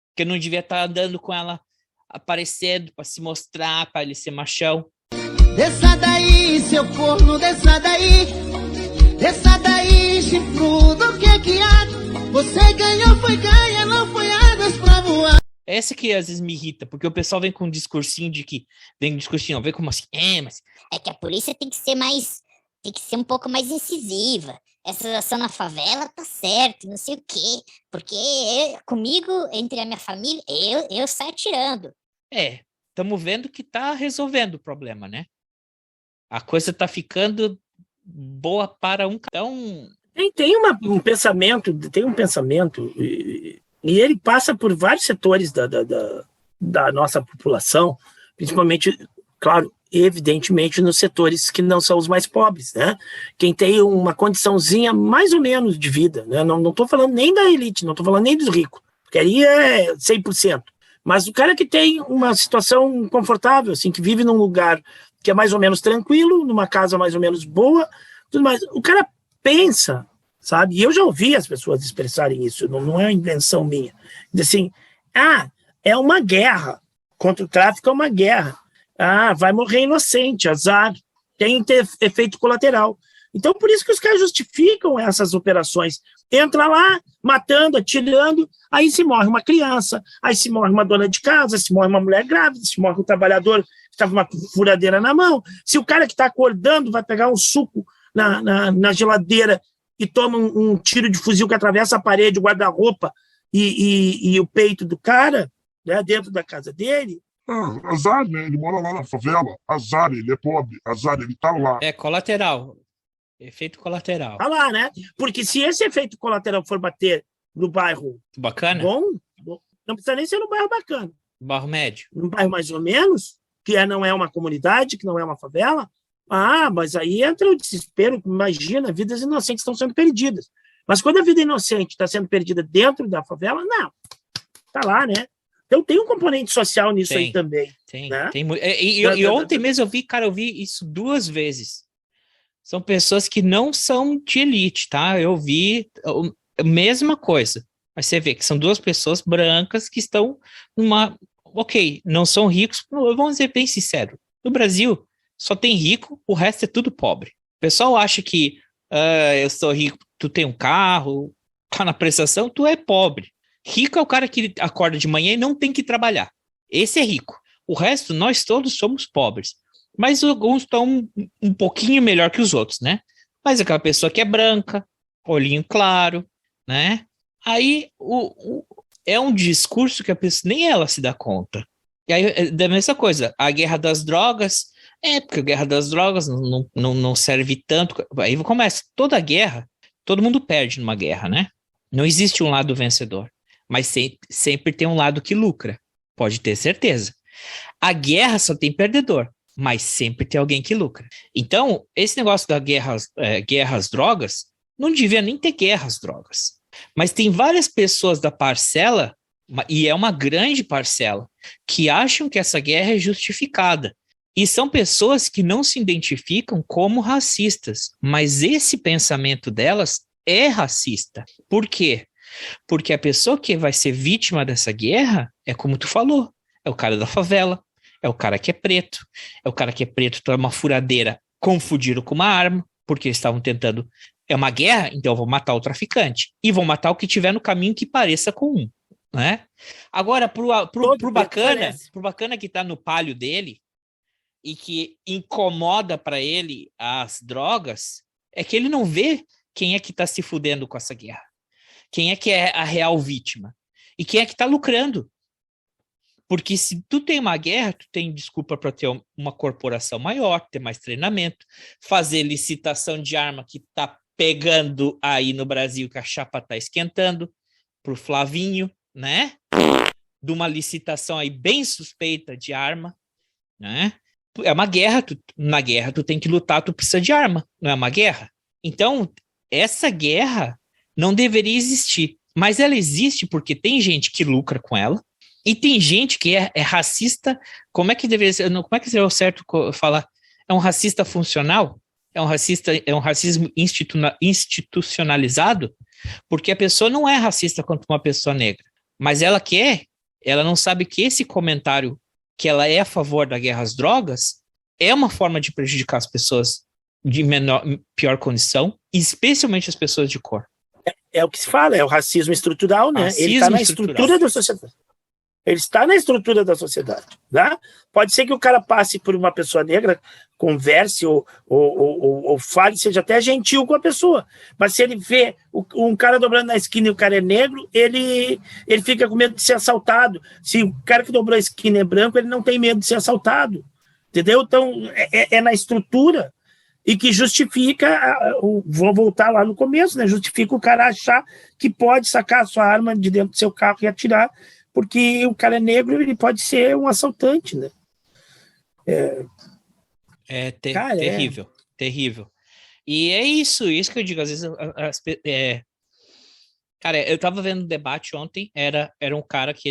[SPEAKER 4] Porque ele não devia estar andando com ela aparecendo para se mostrar, para ele ser machão.
[SPEAKER 6] Desça daí, seu corno, desça daí. Desça daí, chifrudo, que há? Você ganhou, foi ganha, não foi asas pra voar.
[SPEAKER 4] Essa que às vezes me irrita, porque o pessoal vem com um discursinho vem como assim, mas...
[SPEAKER 8] É que a polícia tem que ser um pouco mais incisiva. Essa ação na favela tá certo, não sei o quê. Porque comigo, entre a minha família, eu saio atirando.
[SPEAKER 4] Estamos vendo que tá resolvendo o problema, né? A coisa tá ficando boa para um... Então...
[SPEAKER 3] Tem um pensamento, e ele passa por vários setores da nossa população, principalmente, claro, evidentemente, nos setores que não são os mais pobres, né? Quem tem uma condiçãozinha mais ou menos de vida, né? Não estou falando nem da elite, não estou falando nem dos ricos, porque aí é 100%. Mas o cara que tem uma situação confortável, assim, que vive num lugar que é mais ou menos tranquilo, numa casa mais ou menos boa, tudo mais, o cara pensa, sabe? E eu já ouvi as pessoas expressarem isso, não é uma invenção minha. Diz assim, é uma guerra, contra o tráfico é uma guerra. Vai morrer inocente, azar, tem que ter efeito colateral. Então, por isso que os caras justificam essas operações. Entra lá, matando, atirando, aí se morre uma criança, aí se morre uma dona de casa, se morre uma mulher grávida, se morre um trabalhador que está com uma furadeira na mão. Se o cara que está acordando vai pegar um suco na geladeira e toma um tiro de fuzil que atravessa a parede, o guarda-roupa e o peito do cara, né, dentro da casa dele.
[SPEAKER 5] Azar, né? Ele mora lá na favela. Azar, ele é pobre. Azar, ele tá lá.
[SPEAKER 4] É colateral. Efeito colateral.
[SPEAKER 3] Tá lá, né? Porque se esse efeito colateral for bater no bairro
[SPEAKER 4] Bacana?
[SPEAKER 3] bom, não precisa nem ser no bairro bacana.
[SPEAKER 4] Bairro médio.
[SPEAKER 3] Num bairro mais ou menos, que não é uma comunidade, que não é uma favela, mas aí entra o desespero. Imagina, vidas inocentes estão sendo perdidas. Mas quando a vida inocente está sendo perdida dentro da favela, não. Tá lá, né? Então tem um componente social nisso aí também.
[SPEAKER 4] Tem,
[SPEAKER 3] né?
[SPEAKER 4] tem. E ontem mesmo eu vi isso 2 vezes. São pessoas que não são de elite, tá? Eu vi a mesma coisa. Mas você vê que são 2 pessoas brancas que estão numa... Ok, não são ricos, vamos ser bem sinceros. No Brasil, só tem rico, o resto é tudo pobre. O pessoal acha que eu sou rico, tu tem um carro, tá na prestação, tu é pobre. Rico é o cara que acorda de manhã e não tem que trabalhar. Esse é rico. O resto, nós todos somos pobres. Mas alguns estão um pouquinho melhor que os outros, né? Mas aquela pessoa que é branca, olhinho claro, né? Aí é um discurso que a pessoa nem ela se dá conta. E aí, da mesma coisa, a guerra das drogas, porque a guerra das drogas não serve tanto. Aí começa, toda guerra, todo mundo perde numa guerra, né? Não existe um lado vencedor, mas sempre tem um lado que lucra, pode ter certeza. A guerra só tem perdedor, mas sempre tem alguém que lucra. Então, esse negócio da guerra às drogas, não devia nem ter guerra às drogas. Mas tem várias pessoas da parcela, e é uma grande parcela, que acham que essa guerra é justificada. E são pessoas que não se identificam como racistas, mas esse pensamento delas é racista. Por quê? Porque a pessoa que vai ser vítima dessa guerra é como tu falou, é o cara da favela, é o cara que é preto, tá uma furadeira, confundiram com uma arma, porque eles estavam tentando... É uma guerra, então eu vou matar o traficante. E vou matar o que tiver no caminho que pareça com um, né? Agora, pro bacana que tá no palio dele e que incomoda para ele as drogas, é que ele não vê quem é que tá se fudendo com essa guerra. Quem é que é a real vítima. E quem é que tá lucrando. Porque se tu tem uma guerra, tu tem desculpa para ter uma corporação maior, ter mais treinamento, fazer licitação de arma que tá pegando aí no Brasil, que a chapa tá esquentando, pro Flavinho, né? De uma licitação aí bem suspeita de arma, né? É uma guerra, na guerra tu tem que lutar, tu precisa de arma, não é uma guerra? Então, essa guerra não deveria existir, mas ela existe porque tem gente que lucra com ela, e tem gente que é racista. Como é que deveria ser? Como é que seria o certo falar? É um racista funcional? É um racismo institucionalizado? Porque a pessoa não é racista contra uma pessoa negra, mas ela não sabe que esse comentário que ela é a favor da guerra às drogas é uma forma de prejudicar as pessoas de pior condição, especialmente as pessoas de cor.
[SPEAKER 3] É o que se fala, é o racismo estrutural, né? Ele está na estrutura da sociedade. Ele está na estrutura da sociedade. Tá? Pode ser que o cara passe por uma pessoa negra, converse ou fale, seja até gentil com a pessoa. Mas se ele vê um cara dobrando na esquina e o cara é negro, ele fica com medo de ser assaltado. Se o cara que dobrou a esquina é branco, ele não tem medo de ser assaltado. Entendeu? Então, é na estrutura e que justifica, vou voltar lá no começo, né? Justifica o cara achar que pode sacar a sua arma de dentro do seu carro e atirar, porque o cara é negro, ele pode ser um assaltante, né?
[SPEAKER 4] Terrível, terrível. E é isso que eu digo, às vezes, cara, eu tava vendo um debate ontem, era um cara que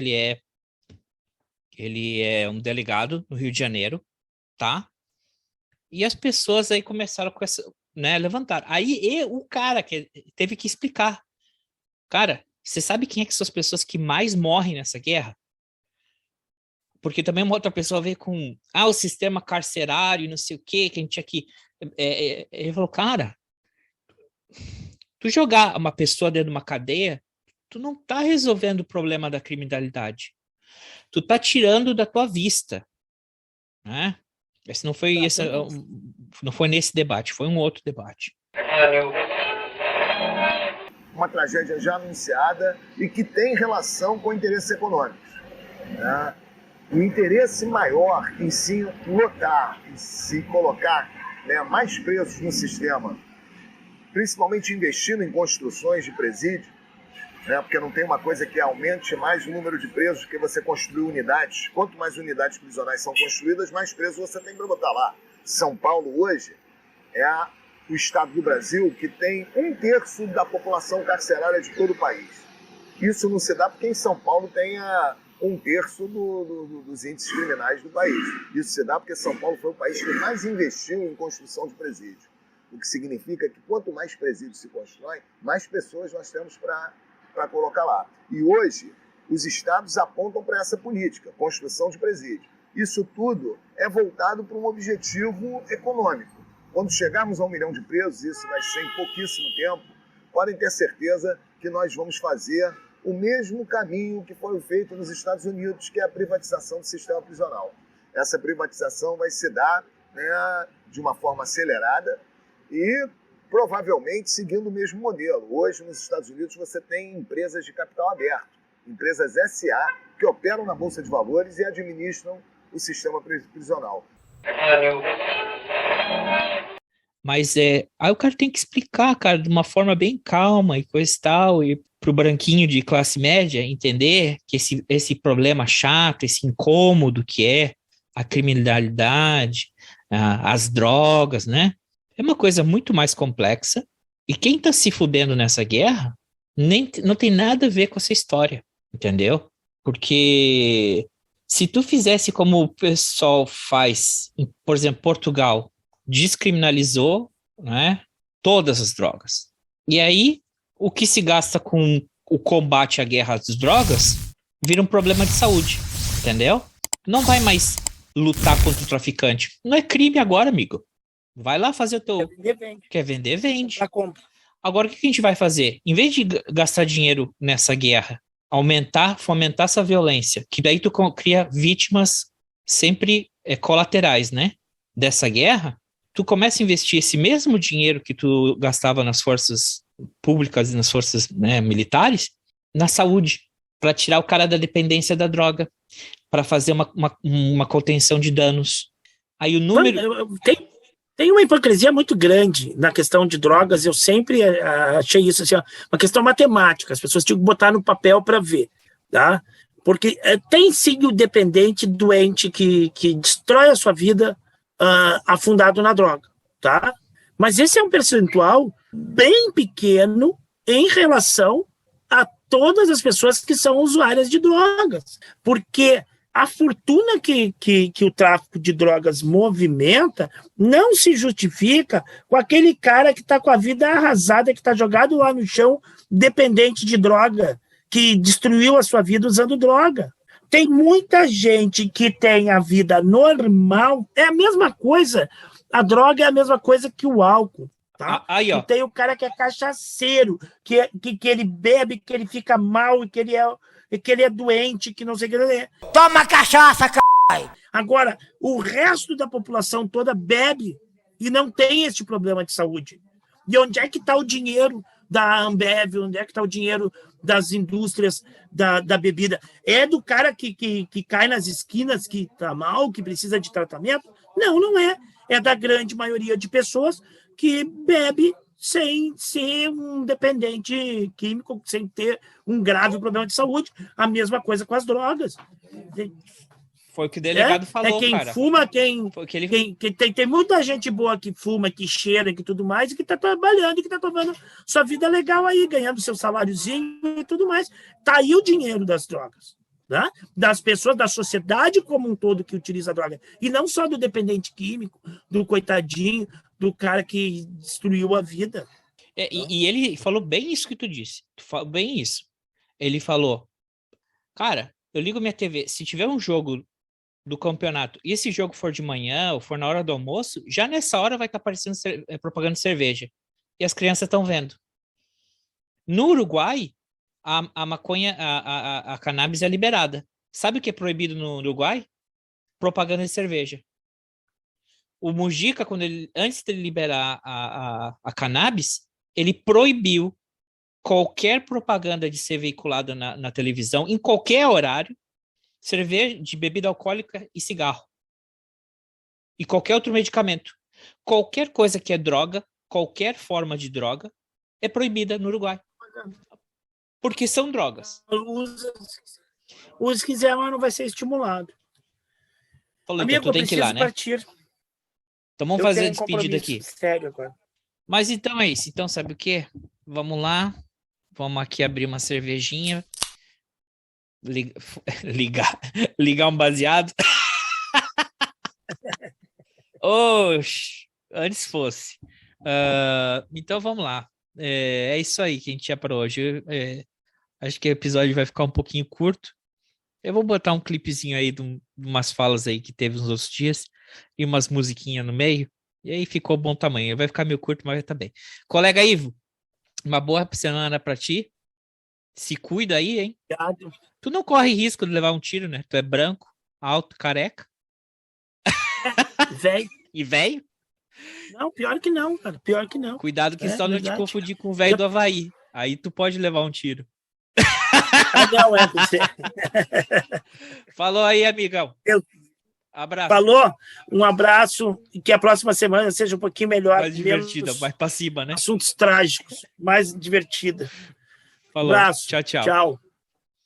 [SPEAKER 4] ele é um delegado no Rio de Janeiro, tá? E as pessoas aí começaram com essa, né, levantar. Aí o cara que teve que explicar. Cara, você sabe quem é que são as pessoas que mais morrem nessa guerra? Porque também uma outra pessoa veio com o sistema carcerário, não sei o quê, que a gente tinha que... ele falou, cara, tu jogar uma pessoa dentro de uma cadeia, tu não tá resolvendo o problema da criminalidade. Tu tá tirando da tua vista. Né? Não foi nesse debate, foi um outro debate.
[SPEAKER 10] Uma tragédia já anunciada e que tem relação com interesses econômicos. Né? O interesse maior em se lotar, em se colocar, né, mais presos no sistema principalmente investindo em construções de presídio, né? Porque não tem uma coisa que aumente mais o número de presos do que você construir unidades. Quanto mais unidades prisionais são construídas, mais presos você tem para botar lá. São Paulo hoje é o estado do Brasil que tem 1/3 da população carcerária de todo o país. Isso não se dá porque em São Paulo tem 1/3 dos índices criminais do país. Isso se dá porque São Paulo foi o país que mais investiu em construção de presídio. O que significa que quanto mais presídios se constrói, mais pessoas nós temos para colocar lá. E hoje, os estados apontam para essa política, construção de presídio. Isso tudo é voltado para um objetivo econômico. Quando chegarmos a 1 milhão de presos, isso vai ser em pouquíssimo tempo, podem ter certeza que nós vamos fazer o mesmo caminho que foi feito nos Estados Unidos, que é a privatização do sistema prisional. Essa privatização vai se dar, né, de uma forma acelerada e provavelmente seguindo o mesmo modelo. Hoje, nos Estados Unidos, você tem empresas de capital aberto, empresas SA, que operam na Bolsa de Valores e administram o sistema prisional.
[SPEAKER 4] Mas aí o cara tem que explicar, cara, de uma forma bem calma e coisa e tal, e pro branquinho de classe média entender que esse problema chato, esse incômodo que é a criminalidade, as drogas, né? É uma coisa muito mais complexa, e quem tá se fudendo nessa guerra não tem nada a ver com essa história, entendeu? Porque se tu fizesse como o pessoal faz, por exemplo, Portugal, descriminalizou, né, todas as drogas. E aí, o que se gasta com o combate à guerra às drogas vira um problema de saúde, entendeu? Não vai mais lutar contra o traficante. Não é crime agora, amigo. Vai lá fazer o teu...
[SPEAKER 3] Quer vender, vende.
[SPEAKER 4] Quer vender, vende.
[SPEAKER 3] Compra.
[SPEAKER 4] Agora, o que a gente vai fazer? Em vez de gastar dinheiro nessa guerra, fomentar essa violência, que daí tu cria vítimas sempre colaterais, né, dessa guerra, tu começa a investir esse mesmo dinheiro que tu gastava nas forças públicas e nas forças, né, militares, na saúde, para tirar o cara da dependência da droga, para fazer uma contenção de danos. Aí o número...
[SPEAKER 3] Tem uma hipocrisia muito grande na questão de drogas. Eu sempre achei isso assim, uma questão matemática. As pessoas tinham que botar no papel para ver, tá? Porque tem sim o dependente doente que destrói a sua vida afundado na droga, tá? Mas esse é um percentual bem pequeno em relação a todas as pessoas que são usuárias de drogas, porque a fortuna que o tráfico de drogas movimenta não se justifica com aquele cara que está com a vida arrasada, que está jogado lá no chão, dependente de droga, que destruiu a sua vida usando droga. Tem muita gente que tem a vida normal, é a mesma coisa, a droga é a mesma coisa que o álcool. Tá?
[SPEAKER 4] Aí, ó.
[SPEAKER 3] E tem o cara que é cachaceiro, que ele bebe, que ele fica mal, que ele é doente, que não sei o que ele é.
[SPEAKER 6] Toma cachaça, caralho!
[SPEAKER 3] Agora, o resto da população toda bebe e não tem esse problema de saúde. E onde é que está o dinheiro da Ambev? Onde é que está o dinheiro das indústrias da bebida? É do cara que cai nas esquinas, que está mal, que precisa de tratamento? Não, não é. É da grande maioria de pessoas que bebe sem ser um dependente químico, sem ter um grave problema de saúde. A mesma coisa com as drogas.
[SPEAKER 4] Foi o que o delegado falou,
[SPEAKER 3] quem
[SPEAKER 4] cara.
[SPEAKER 3] Fuma,
[SPEAKER 4] ele...
[SPEAKER 3] tem muita gente boa que fuma, que cheira, que tudo mais, e que está trabalhando, e que está tomando sua vida legal aí, ganhando seu saláriozinho e tudo mais. Está aí o dinheiro das drogas. Tá? Das pessoas, da sociedade como um todo que utiliza a droga. E não só do dependente químico, do coitadinho, do cara que destruiu a vida.
[SPEAKER 4] E ele falou bem isso que tu disse. Bem isso. Ele falou, cara, eu ligo minha TV, se tiver um jogo do campeonato e esse jogo for de manhã ou for na hora do almoço, já nessa hora vai estar aparecendo propaganda de cerveja. E as crianças estão vendo. No Uruguai, a maconha, a cannabis é liberada. Sabe o que é proibido no Uruguai? Propaganda de cerveja. O Mujica, antes de liberar a cannabis, ele proibiu qualquer propaganda de ser veiculada na televisão, em qualquer horário, cerveja, de bebida alcoólica e cigarro. E qualquer outro medicamento. Qualquer coisa que é droga, qualquer forma de droga é proibida no Uruguai. Porque são drogas.
[SPEAKER 3] Use se quiser, mas não vai ser estimulado.
[SPEAKER 4] Falou,
[SPEAKER 3] Amigo,
[SPEAKER 4] então tu tem que ir lá, né?
[SPEAKER 3] Partir.
[SPEAKER 4] Então vamos fazer a despedida aqui.
[SPEAKER 3] Sério agora.
[SPEAKER 4] Mas então é isso. Então sabe o quê? Vamos lá. Vamos aqui abrir uma cervejinha. Ligar um baseado. Oxe, antes fosse. Então vamos lá. É isso aí que a gente tinha para hoje. Acho que o episódio vai ficar um pouquinho curto. Eu vou botar um clipezinho aí de umas falas aí que teve nos outros dias e umas musiquinhas no meio. E aí ficou bom tamanho. Vai ficar meio curto, mas vai estar bem. Colega Ivo, uma boa semana para ti. Se cuida aí, hein?
[SPEAKER 3] Obrigado.
[SPEAKER 4] Tu não corre risco de levar um tiro, né? Tu é branco, alto, careca.
[SPEAKER 3] Velho.
[SPEAKER 4] E velho?
[SPEAKER 3] Não, pior que não, cara. Pior que não.
[SPEAKER 4] Cuidado que só não te confundir com o velho do Havaí. Aí tu pode levar um tiro.
[SPEAKER 3] Não, você.
[SPEAKER 4] Falou aí, amigão. Abraço.
[SPEAKER 3] Falou, um abraço e que a próxima semana seja um pouquinho melhor.
[SPEAKER 4] Mais divertida, mais pra cima, né?
[SPEAKER 3] Assuntos trágicos, mais divertida.
[SPEAKER 4] Falou.
[SPEAKER 3] Abraço.
[SPEAKER 4] Tchau, tchau.
[SPEAKER 3] Tchau.